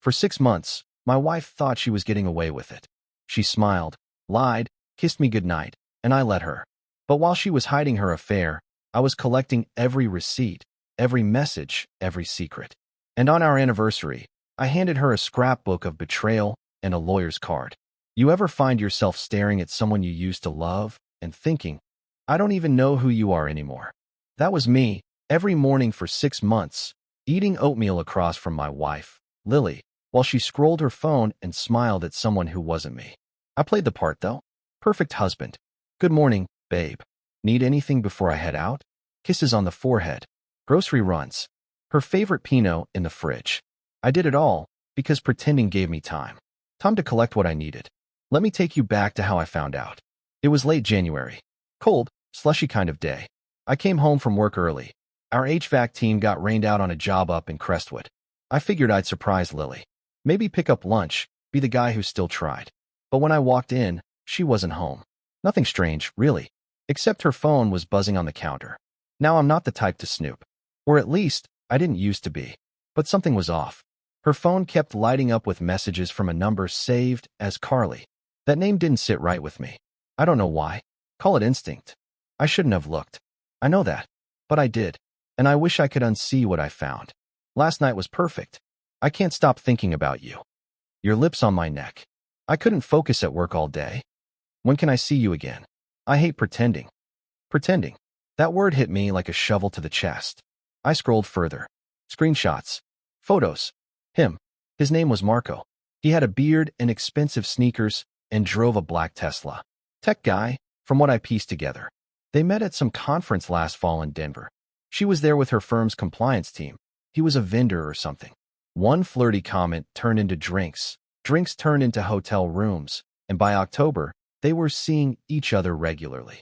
For 6 months, my wife thought she was getting away with it. She smiled, lied, kissed me goodnight, and I let her. But while she was hiding her affair, I was collecting every receipt, every message, every secret. And on our anniversary, I handed her a scrapbook of betrayal and a lawyer's card. You ever find yourself staring at someone you used to love and thinking, I don't even know who you are anymore? That was me, every morning for 6 months, eating oatmeal across from my wife, Lily, while she scrolled her phone and smiled at someone who wasn't me. I played the part, though. Perfect husband. Good morning, babe. Need anything before I head out? Kisses on the forehead. Grocery runs. Her favorite Pinot in the fridge. I did it all because pretending gave me time. Time to collect what I needed. Let me take you back to how I found out. It was late January. Cold, slushy kind of day. I came home from work early. Our HVAC team got rained out on a job up in Crestwood. I figured I'd surprise Lily. Maybe pick up lunch, be the guy who still tried. But when I walked in, she wasn't home. Nothing strange, really, except her phone was buzzing on the counter. Now I'm not the type to snoop. Or at least, I didn't used to be. But something was off. Her phone kept lighting up with messages from a number saved as Carly. That name didn't sit right with me. I don't know why. Call it instinct. I shouldn't have looked. I know that. But I did. And I wish I could unsee what I found. Last night was perfect. I can't stop thinking about you. Your lips on my neck. I couldn't focus at work all day. When can I see you again? I hate pretending. Pretending. That word hit me like a shovel to the chest. I scrolled further. Screenshots. Photos. Him. His name was Marco. He had a beard and expensive sneakers and drove a black Tesla. Tech guy, from what I pieced together. They met at some conference last fall in Denver. She was there with her firm's compliance team. He was a vendor or something. One flirty comment turned into drinks. Drinks turned into hotel rooms. And by October, they were seeing each other regularly.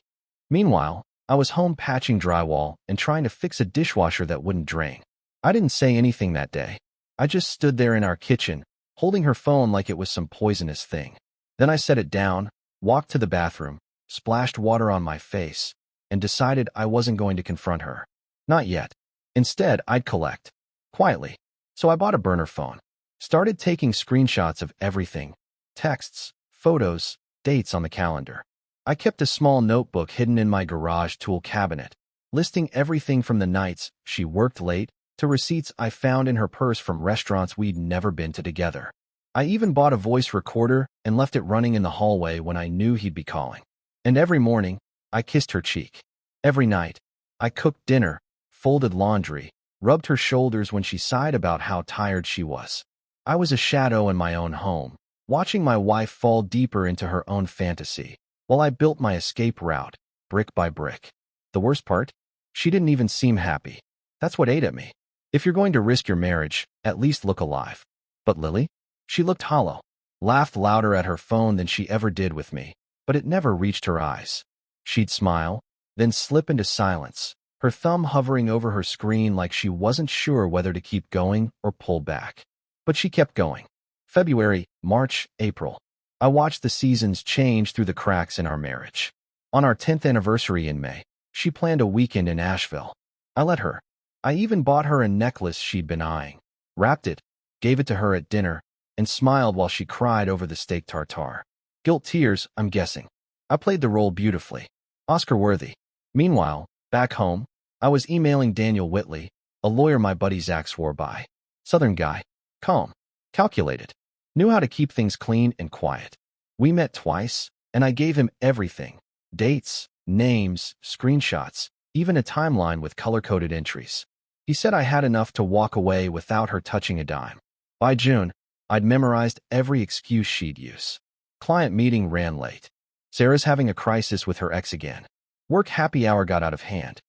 Meanwhile, I was home patching drywall and trying to fix a dishwasher that wouldn't drain. I didn't say anything that day. I just stood there in our kitchen, holding her phone like it was some poisonous thing. Then I set it down, walked to the bathroom, splashed water on my face, and decided I wasn't going to confront her. Not yet. Instead, I'd collect. Quietly. So I bought a burner phone. Started taking screenshots of everything. Texts, photos, dates on the calendar. I kept a small notebook hidden in my garage tool cabinet, listing everything from the nights she worked late to receipts I found in her purse from restaurants we'd never been to together. I even bought a voice recorder and left it running in the hallway when I knew he'd be calling. And every morning, I kissed her cheek. Every night, I cooked dinner, folded laundry, rubbed her shoulders when she sighed about how tired she was. I was a shadow in my own home, watching my wife fall deeper into her own fantasy, while I built my escape route, brick by brick. The worst part? She didn't even seem happy. That's what ate at me. If you're going to risk your marriage, at least look alive. But Lily? She looked hollow, laughed louder at her phone than she ever did with me, but it never reached her eyes. She'd smile, then slip into silence, her thumb hovering over her screen like she wasn't sure whether to keep going or pull back. But she kept going. February, March, April. I watched the seasons change through the cracks in our marriage. On our 10th anniversary in May, she planned a weekend in Asheville. I let her. I even bought her a necklace she'd been eyeing, wrapped it, gave it to her at dinner, and smiled while she cried over the steak tartare. Guilt tears, I'm guessing. I played the role beautifully. Oscar-worthy. Meanwhile, back home, I was emailing Daniel Whitley, a lawyer my buddy Zach swore by. Southern guy. Calm. Calculated. Knew how to keep things clean and quiet. We met twice, and I gave him everything. Dates, names, screenshots, even a timeline with color-coded entries. He said I had enough to walk away without her touching a dime. By June, I'd memorized every excuse she'd use. Client meeting ran late. Sarah's having a crisis with her ex again. Work happy hour got out of hand.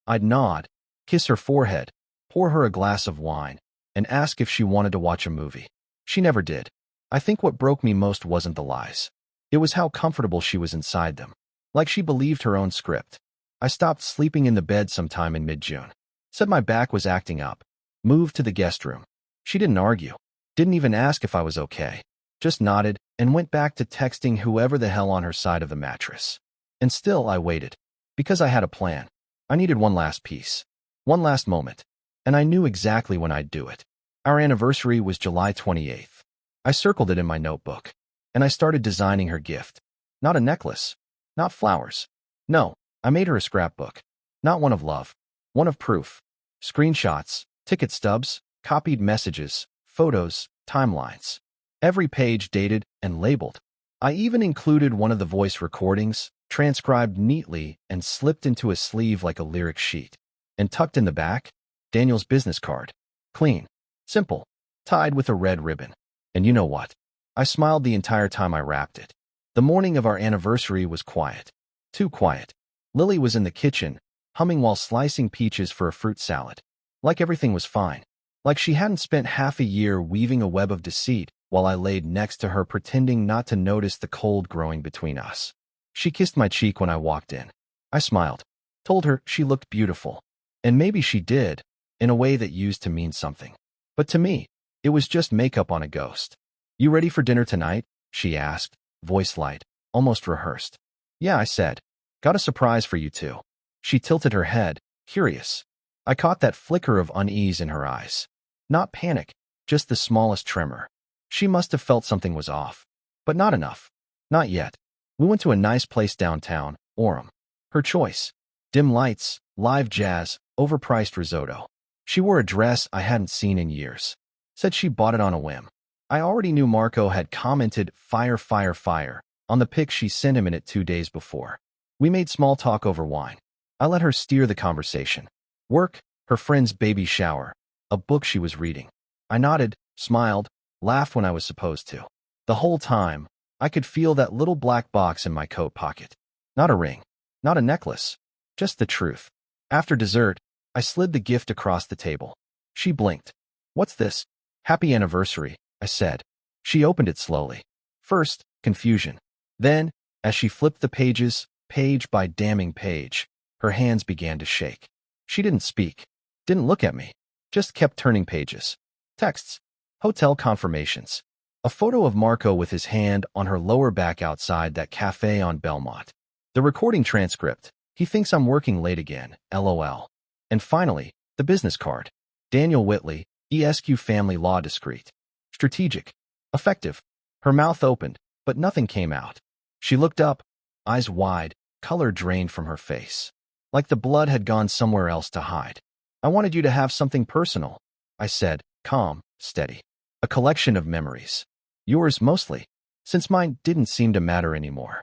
I'd nod, kiss her forehead, pour her a glass of wine, and ask if she wanted to watch a movie. She never did. I think what broke me most wasn't the lies. It was how comfortable she was inside them. Like she believed her own script. I stopped sleeping in the bed sometime in mid-June. Said my back was acting up. Moved to the guest room. She didn't argue. Didn't even ask if I was okay. Just nodded and went back to texting whoever the hell on her side of the mattress. And still I waited. Because I had a plan. I needed one last piece. One last moment. And I knew exactly when I'd do it. Our anniversary was July 28th. I circled it in my notebook, and I started designing her gift. Not a necklace, not flowers. No, I made her a scrapbook. Not one of love, one of proof. Screenshots, ticket stubs, copied messages, photos, timelines. Every page dated and labeled. I even included one of the voice recordings, transcribed neatly and slipped into a sleeve like a lyric sheet. And tucked in the back, Daniel's business card. Clean, simple, tied with a red ribbon. And you know what? I smiled the entire time I wrapped it. The morning of our anniversary was quiet. Too quiet. Lily was in the kitchen, humming while slicing peaches for a fruit salad. Like everything was fine. Like she hadn't spent half a year weaving a web of deceit while I laid next to her pretending not to notice the cold growing between us. She kissed my cheek when I walked in. I smiled, told her she looked beautiful. And maybe she did, in a way that used to mean something. But to me, it was just makeup on a ghost. You ready for dinner tonight? She asked, voice light, almost rehearsed. Yeah, I said. Got a surprise for you too. She tilted her head, curious. I caught that flicker of unease in her eyes. Not panic, just the smallest tremor. She must have felt something was off. But not enough. Not yet. We went to a nice place downtown, Orem. Her choice. Dim lights, live jazz, overpriced risotto. She wore a dress I hadn't seen in years. Said she bought it on a whim. I already knew Marco had commented fire, fire, fire on the pic she sent him in it 2 days before. We made small talk over wine. I let her steer the conversation. Work, her friend's baby shower, a book she was reading. I nodded, smiled, laughed when I was supposed to. The whole time, I could feel that little black box in my coat pocket. Not a ring, not a necklace, just the truth. After dessert, I slid the gift across the table. She blinked. What's this? Happy anniversary, I said. She opened it slowly. First, confusion. Then, as she flipped the pages, page by damning page, her hands began to shake. She didn't speak, didn't look at me, just kept turning pages. Texts, hotel confirmations, a photo of Marco with his hand on her lower back outside that cafe on Belmont. The recording transcript, he thinks I'm working late again, LOL. And finally, the business card. Daniel Whitley, ESQ Family Law Discreet. Strategic. Effective. Her mouth opened, but nothing came out. She looked up, eyes wide, color drained from her face. Like the blood had gone somewhere else to hide. I wanted you to have something personal, I said, calm, steady. A collection of memories. Yours mostly, since mine didn't seem to matter anymore.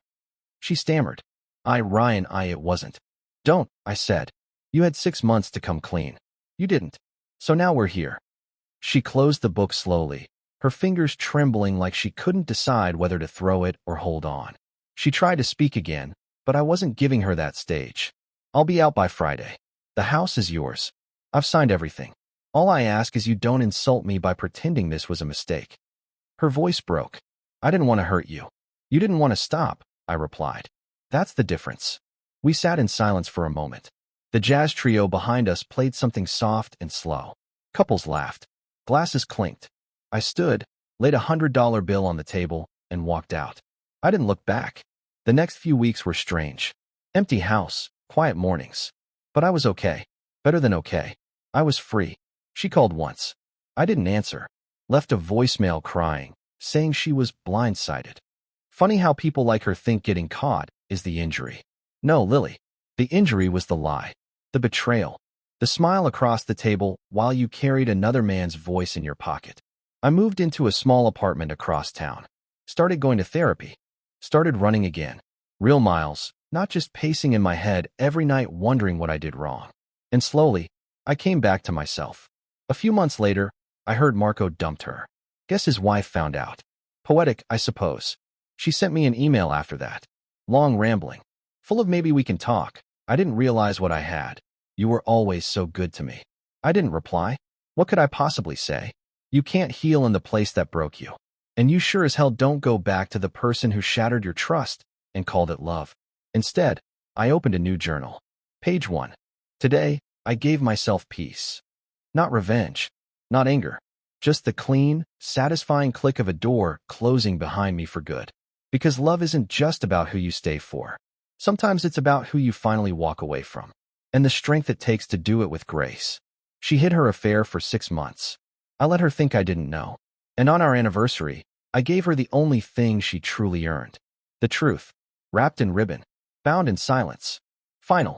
She stammered. Ryan, it wasn't. Don't, I said. You had 6 months to come clean. You didn't. So now we're here. She closed the book slowly, her fingers trembling like she couldn't decide whether to throw it or hold on. She tried to speak again, but I wasn't giving her that stage. I'll be out by Friday. The house is yours. I've signed everything. All I ask is you don't insult me by pretending this was a mistake. Her voice broke. I didn't want to hurt you. You didn't want to stop, I replied. That's the difference. We sat in silence for a moment. The jazz trio behind us played something soft and slow. Couples laughed. Glasses clinked. I stood, laid $100 bill on the table, and walked out. I didn't look back. The next few weeks were strange. Empty house, quiet mornings. But I was okay. Better than okay. I was free. She called once. I didn't answer. Left a voicemail crying, saying she was blindsided. Funny how people like her think getting caught is the injury. No, Lily. The injury was the lie. The betrayal. The smile across the table while you carried another man's voice in your pocket. I moved into a small apartment across town. Started going to therapy. Started running again. Real miles, not just pacing in my head every night wondering what I did wrong. And slowly, I came back to myself. A few months later, I heard Marco dumped her. Guess his wife found out. Poetic, I suppose. She sent me an email after that. Long rambling. Full of maybe we can talk. I didn't realize what I had. You were always so good to me. I didn't reply. What could I possibly say? You can't heal in the place that broke you. And you sure as hell don't go back to the person who shattered your trust and called it love. Instead, I opened a new journal. Page 1. Today, I gave myself peace. Not revenge. Not anger. Just the clean, satisfying click of a door closing behind me for good. Because love isn't just about who you stay for. Sometimes it's about who you finally walk away from. And the strength it takes to do it with grace. She hid her affair for 6 months. I let her think I didn't know. And on our anniversary, I gave her the only thing she truly earned. The truth, wrapped in ribbon, bound in silence. Final.